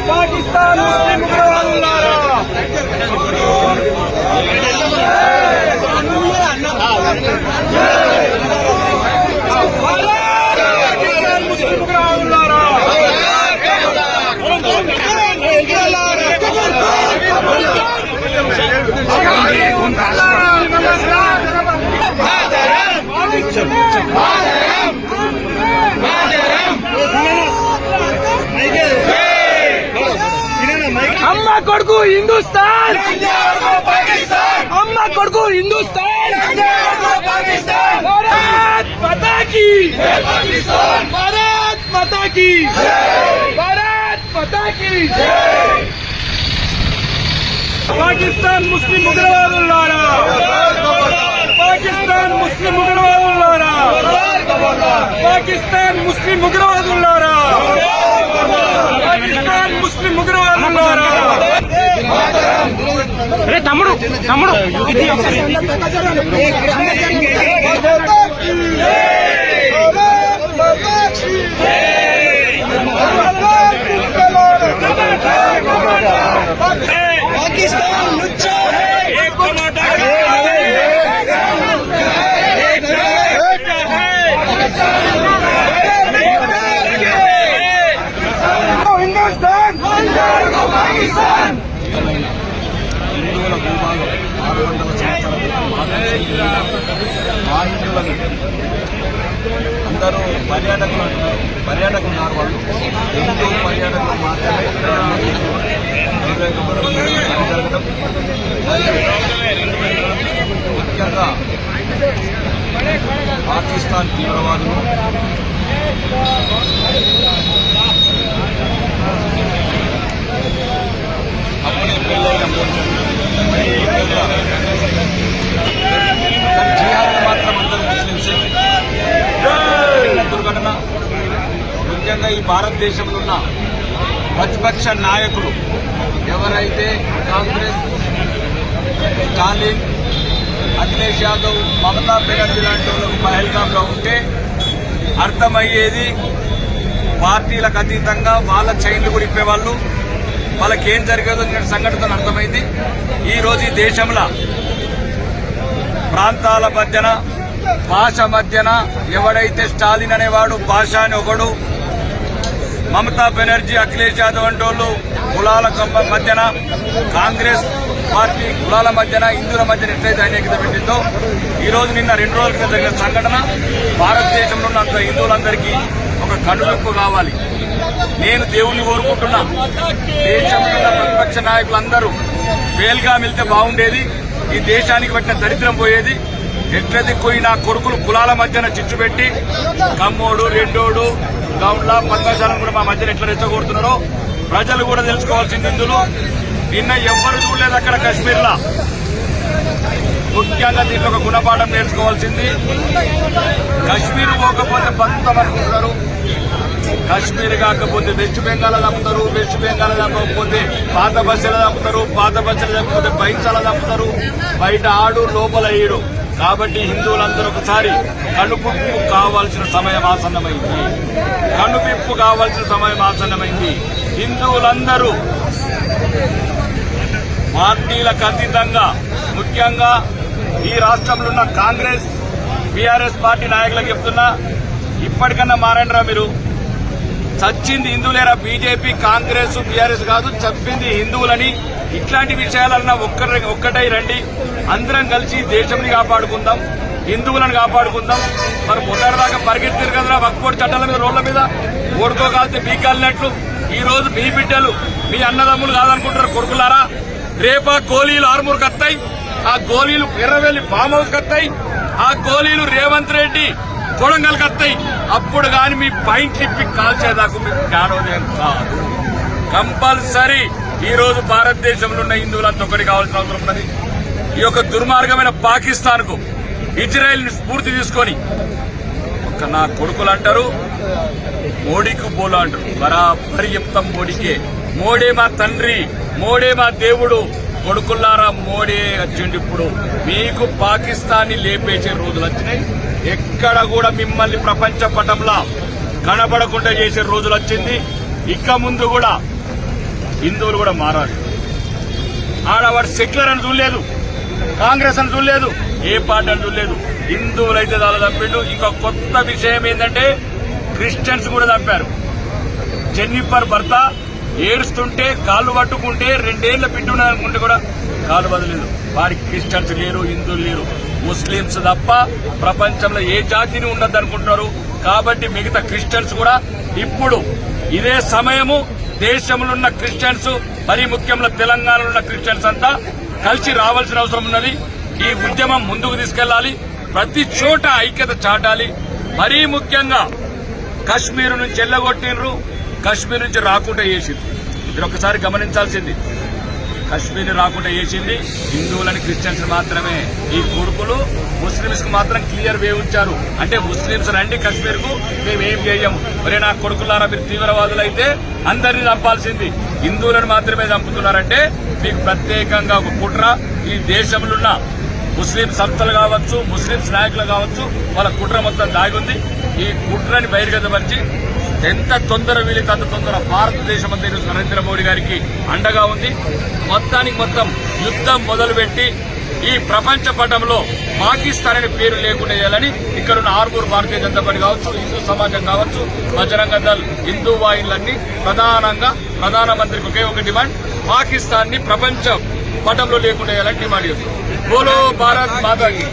पाकिस्तान मुस्लिम उग्रवादुल्लारा मुस्लिम उग्रवादुल्लारा अम्मा कोडकू हिंदुस्तान अम्मा कोडकू हिंदुस्तान भारत माता की भारत माता की भारत माता की पाकिस्तान मुस्लिम उग्रवादुल्लारा पाकिस्तान मुस्लिम उग्रवादुल्लारा पाकिस्तान मुस्लिम उग्रवादुल्लारा पाकिस्तान मुस्लिम उग्रवादुल्लारा अरे तम्मुडु तम्मुडु ఇది पाकिस्तान लुच्चा है एक टमाटर हिंदुस्तान पाकिस्तान అందరూ పర్యాటకులు ఉన్నారు. వాళ్ళు హిందూ పర్యాటకులు మాత్రమే జరగడం ముఖ్యంగా పాకిస్తాన్ తీవ్రవాదులు అప్పుడే పెళ్ళైన జిహాద్ మాత్రం అందరూ ముస్లింసే. దుర్ఘటన ముఖ్యంగా ఈ భారతదేశంలో ఉన్న ప్రతిపక్ష నాయకులు ఎవరైతే కాంగ్రెస్, స్టాలిన్, అఖిలేష్ యాదవ్, మమతా బెనర్జీ లాంటి వాళ్ళు పహల్గాంలో ఉంటే అర్థమయ్యేది పార్టీలకు అతీతంగా వాళ్ళ చైన్లు కూడా ఇప్పేవాళ్ళు. వాళ్ళకేం జరిగేదో సంఘటన అర్థమైంది. ఈరోజు ఈ దేశంలో ప్రాంతాల మధ్యన, భాష మధ్యన ఎవడైతే స్టాలిన్ అనేవాడు భాష అని ఒకడు, మమతా బెనర్జీ, అఖిలేష్ యాదవ్ అంటే వాళ్ళు కులాల మధ్యన, కాంగ్రెస్ పార్టీ కులాల మధ్యన, హిందువుల మధ్యన ఎట్లయితే అనేకత పెట్టిందో ఈరోజు నిన్న 2 రోజుల క్రితం జరిగిన సంఘటన భారతదేశంలో ఉన్న హిందువులందరికీ ఒక కనువిప్పు కావాలి. నేను దేవుణ్ణి కోరుకుంటున్నా, దేశంలో ఉన్న ప్రతిపక్ష నాయకులందరూ వేల్గా వెళ్తే బాగుండేది. ఈ దేశానికి పట్టిన దరిద్రం పోయేది. ఎట్లయితే పోయి నా కొడుకులు కులాల మధ్యన చిచ్చు పెట్టి కమ్మోడు, రెడ్డోడు, గౌండ్ల, పద్మశాలను కూడా మా మధ్యన ఎట్లా రెచ్చగొడుతున్నారో ప్రజలు కూడా తెలుసుకోవాల్సింది. ఇందులో నిన్న ఎవ్వరు చూడలేదు అక్కడ కశ్మీర్లో. ముఖ్యంగా దీంట్లో ఒక గుణపాఠం నేర్చుకోవాల్సింది. కశ్మీర్ పోకపోతే బతుకుతాం అనుకుంటున్నారు. కశ్మీర్ కాకపోతే వెస్ట్ బెంగాల్ చంపుతారు, వెస్ట్ బెంగాల్ చంపకపోతే పాత బస్సులు చంపుతారు, పాత బస్సులు చంపకపోతే బయట చంపుతారు. బయట ఆడు, లోపల ఏడు. కాబట్టి హిందువులందరూ ఒకసారి కనుపిప్పు కావాల్సిన సమయం ఆసన్నమైంది. కనుపిప్పు కావాల్సిన సమయం ఆసన్నమైంది. హిందువులందరూ పార్టీలకు అతీతంగా, ముఖ్యంగా ఈ రాష్ట్రంలో ఉన్న కాంగ్రెస్, బీఆర్ఎస్ పార్టీ నాయకులకు చెప్తున్నా, ఇప్పటికన్నా మారండిరా మీరు. చచ్చింది హిందువులేరా. బీజేపీ, కాంగ్రెస్, బీఆర్ఎస్ కాదు, చంపింది హిందువులని. ఇట్లాంటి విషయాలన్నా ఒక్కటై రండి. అందరం కలిసి దేశంని కాపాడుకుందాం, హిందువులను కాపాడుకుందాం. మరి మొదటిదాకా పరిగెత్తారు కదరా వక్ఫ్ చట్టాల మీద, రోడ్ల మీద ఓడుకోగలితే బీకాలినట్లు. ఈ రోజు మీ బిడ్డలు, మీ అన్నదమ్ములు కాదనుకుంటారు కొడుకులారా. రేపా గోళీలు ఆర్మూర్కి వస్తాయి, ఆ గోళీలు ఎర్రవెల్లి ఫామ్ హౌస్ వస్తాయి, ఆ గోళీలు రేవంత్ రెడ్డి కొడంగల్కి వస్తాయి. అప్పుడు కానీ మీ పైంట్ తిప్పి కాల్చేదాకా మీకు జ్ఞానోదయం కాదు. కంపల్సరీ ఈ రోజు భారతదేశంలో ఉన్న హిందువులంతా ఒకటి కావాల్సిన అవసరం ఉన్నది. ఈ యొక్క దుర్మార్గమైన పాకిస్తాన్ కు, ఇజ్రాయెల్ ని స్ఫూర్తి తీసుకొని ఒక నా కొడుకులు అంటారు మోడీకి బోలో అంటారు. బరాబరి చెప్తాం మోడీకే. మోడే మా తండ్రి, మోడే మా దేవుడు. కొడుకుల్లారా, మోడీ వచ్చిండి. ఇప్పుడు మీకు పాకిస్తాన్ ని లేపేసే రోజులు వచ్చినాయి. ఎక్కడ కూడా మిమ్మల్ని ప్రపంచ పటంలో కనబడకుండా చేసే రోజులు వచ్చింది. ఇక ముందు కూడా హిందువులు కూడా మారాలి. ఆడవాడు సెక్యులర్ అని చూడలేదు, కాంగ్రెస్ అని చూడలేదు, ఏ పార్టీ అని చూడలేదు. హిందువులైతే చాలా చంపిండు. ఇంకా కొత్త విషయం ఏంటంటే క్రిస్టియన్స్ కూడా చంపారు. జెన్నిఫర్ భర్త ఏడుస్తుంటే కాళ్ళు పట్టుకుంటే 2 ఏళ్ల బిడ్డ ఉన్నదనుకుంటే కూడా కాళ్ళు వదలేదు. వారికి క్రిస్టియన్స్ లేరు, హిందువులు లేరు, ముస్లింస్ తప్ప ప్రపంచంలో ఏ జాతిని ఉండద్దు అనుకుంటున్నారు. కాబట్టి మిగతా క్రిస్టియన్స్ కూడా ఇప్పుడు ఇదే సమయము దేశంలో ఉన్న క్రిస్టియన్స్, మరీ ముఖ్యంగా తెలంగాణలో ఉన్న క్రిస్టియన్స్ అంతా కలిసి రావాల్సిన అవసరం ఉన్నది. ఈ ఉద్యమం ముందుకు తీసుకెళ్లాలి, ప్రతి చోట ఐక్యత చాటాలి. మరీ ముఖ్యంగా కశ్మీర్ నుంచి ఎల్లగొట్టినరు, కశ్మీర్ నుంచి రాకుండా చేసింది. మీరు ఒకసారి గమనించాల్సింది, కశ్మీర్ రాకుండా చేసింది హిందువులని, క్రిస్టియన్స్ మాత్రమే. ఈ కొడుకులు ముస్లింస్ కు మాత్రం క్లియర్ వే ఉంచారు. అంటే ముస్లింస్ రండి కశ్మీర్ కు, మేమేం చేయము. మరి నా కొడుకులారా, మీరు తీవ్రవాదులైతే అందరినీ చంపాల్సింది, హిందువులను మాత్రమే చంపుతున్నారంటే మీకు ప్రత్యేకంగా ఒక కుట్ర. ఈ దేశంలో ఉన్న ముస్లిం సంస్థలు కావచ్చు, ముస్లింస్ నాయకులు కావచ్చు, వాళ్ళ కుట్ర మొత్తం దాగి ఉంది. ఈ కుట్రని బహిర్గతపరిచి ఎంత తొందర వీలైతే అంత తొందర భారతదేశం అంతా నరేంద్ర మోడీ గారికి అండగా ఉంది. మొత్తానికి మొత్తం యుద్ధం మొదలుపెట్టి ఈ ప్రపంచ పటంలో పాకిస్తాన్ అనే పేరు లేకుండా చేయాలని ఇక్కడున్న ఆరుగురు భారతీయ జనతా పార్టీ కావచ్చు, హిందూ సమాజం కావచ్చు, బజరంగ దళ్, హిందూ వాహినులన్నీ ప్రధానంగా ప్రధానమంత్రికి ఒకే ఒక డిమాండ్, పాకిస్తాన్ ని ప్రపంచ పటంలో లేకుండా చేయాలని డిమాండ్ చేస్తుంది. బోలో భారత్ మాతాకి.